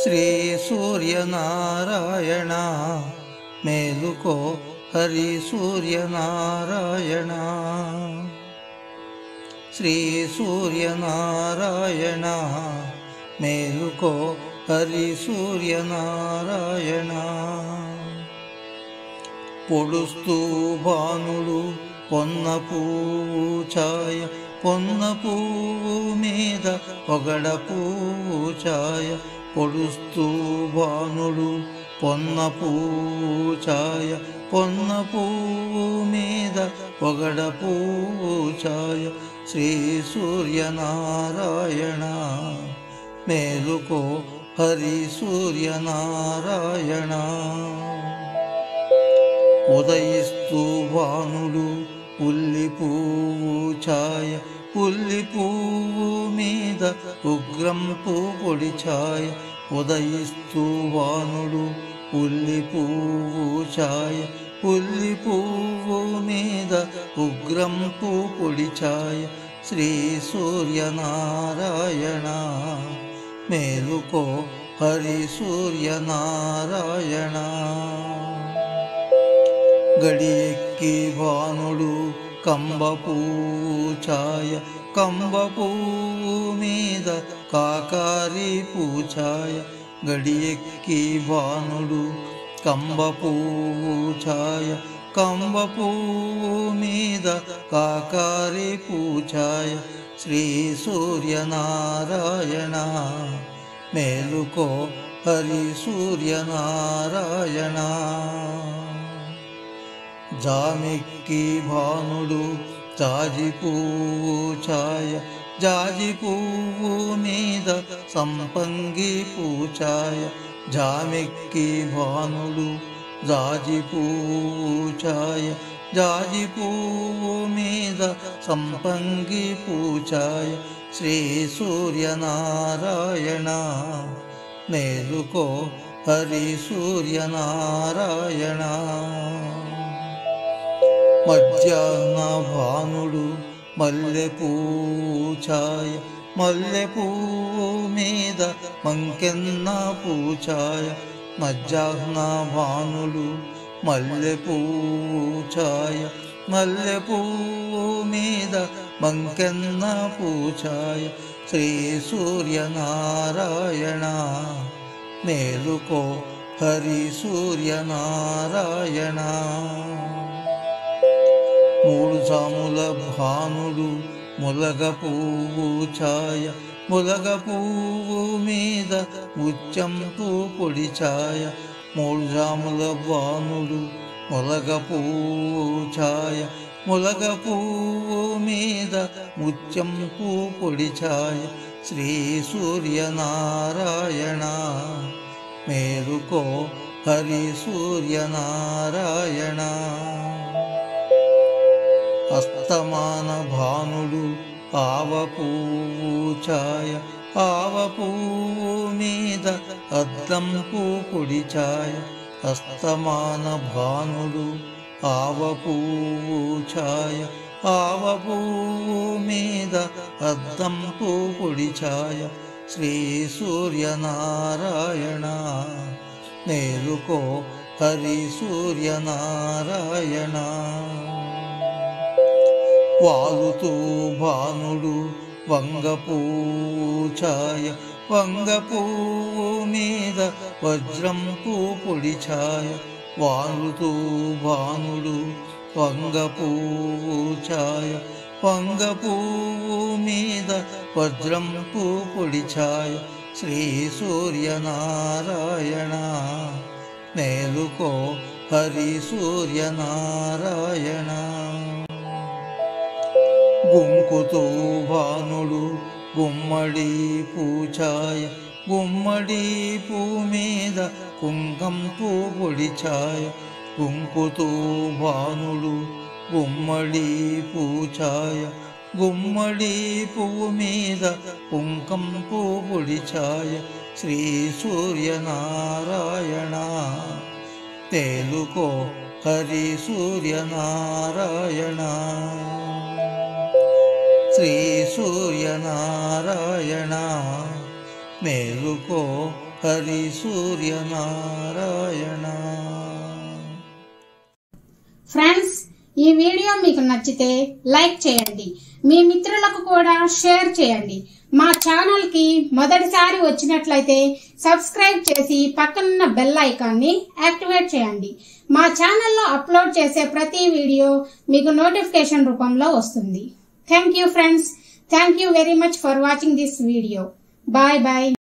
శ్రీ సూర్యనారాయణ మేలుకో హరి సూర్యనారాయణ. శ్రీ సూర్యనారాయణ మేలుకో హరి సూర్యనారాయణ. పొడుస్తూ భానుడు పొన్న పూచాయ, పొన్న పువ్వు మీద పొగడ పూచాయ. పొడుస్తూ భానుడు పొన్న పూచాయ, పొన్న పువ్వు మీద పొగడ పూచాయ. శ్రీ సూర్యనారాయణ మేలుకో హరి సూర్యనారాయణ. ఉదయిస్తూ భానుడు పుల్లి పూచాయ, పుల్లి పువ్వు మీద ఉగ్రం పొడి ఛాయ. ఉదయిస్తూ భానుడు పుల్లి పూచాయ, పుల్లి పువ్వు మీద ఉగ్రం పొడి ఛాయ. శ్రీ సూర్యనారాయణ మేలుకో హరి సూర్యనారాయణ. గడియెక్కి భానుడు కంబ పూచాయ, కంబ పువ్వు మీద కాకారి పూచాయ. గడియెక్కి భానుడు కంబ పూచాయ, కంబ పువ్వు మీద కాకారి పూచాయ. శ్రీ సూర్యనారాయణ మేలుకో హరి సూర్యనారాయణ. జామెక్కి భానుడు జాజి పూచాయ, జాజి పువ్వు మీద సంపంగి పూచాయ. జామెక్కి భానుడు జాజి పూచాయ, జాజి పువ్వు మీద సంపంగి పూచాయ. శ్రీ సూర్యనారాయణ మేలుకో హరి సూర్యనారాయణ. మధ్యాహ్న భానుడు మల్లె పూచాయ, మల్లె పువ్వు మీద మంకెన్న పూచాయ. మధ్యాహ్న భానుడు మల్లె పూచాయ, మల్లె పువ్వు మీద మంకెన్న పూచాయ. శ్రీ సూర్యనారాయణ మేలుకో హరి సూర్యనారాయణ. మూడు జాముల భానుడు ములగ పూచాయ, ములగ పువ్వు మీద ముత్యంపు పొడి ఛాయ. మూడు జాముల భానుడు ములగ పూచాయ, ములగ పువ్వు మీద ముత్యంపు పొడి ఛాయ. శ్రీ సూర్యనారాయణ మేలుకో హరి సూర్యనారాయణ. అస్తమాన భానుడు ఆవ పూచాయ, ఆవ పువ్వు మీద అద్దంపు పొడి ఛాయ. అస్తమాన భానుడు ఆవ పూచాయ, ఆవ పువ్వు మీద అద్దంపు పొడి ఛాయ. శ్రీ సూర్యనారాయణ మేలుకో హరి సూర్యనారాయణ. వాలుతూ భానుడు వంగ పూచాయ, వంగ పువ్వు మీద వజ్రంపు పొడి ఛాయ. వాలుతూ భానుడు వంగ పూచాయ, వంగ పువ్వు మీద వజ్రంపు పొడి ఛాయ. శ్రీ సూర్యనారాయణ మేలుకో హరి సూర్యనారాయణ. గుంకుతూ భానుడు గుమ్మడి పూచాయ, గుమ్మడి పూ మీద కుంకంపు పొడి ఛాయ. గుంకుతూ భానుడు గుమ్మడి పూచాయ, గుమ్మడి పువ్వు మీద కుంకంపు పొడి ఛాయ. శ్రీ సూర్యనారాయణ మేలుకో హరి సూర్యనారాయణ. శ్రీ సూర్యనారాయణ మేలుకో హరి సూర్యనారాయణ. ఫ్రెండ్స్, ఈ వీడియో మీకు నచ్చితే లైక్ చేయండి, మీ మిత్రులకు కూడా షేర్ చేయండి. మా ఛానల్ కి మొదటిసారి వచ్చినట్లయితే సబ్స్క్రైబ్ చేసి పక్కనున్న బెల్ ఐకాన్ని యాక్టివేట్ చేయండి. మా ఛానల్లో అప్లోడ్ చేసే ప్రతి వీడియో మీకు నోటిఫికేషన్ రూపంలో వస్తుంది. Thank you friends. Thank you very much for watching this video. Bye bye.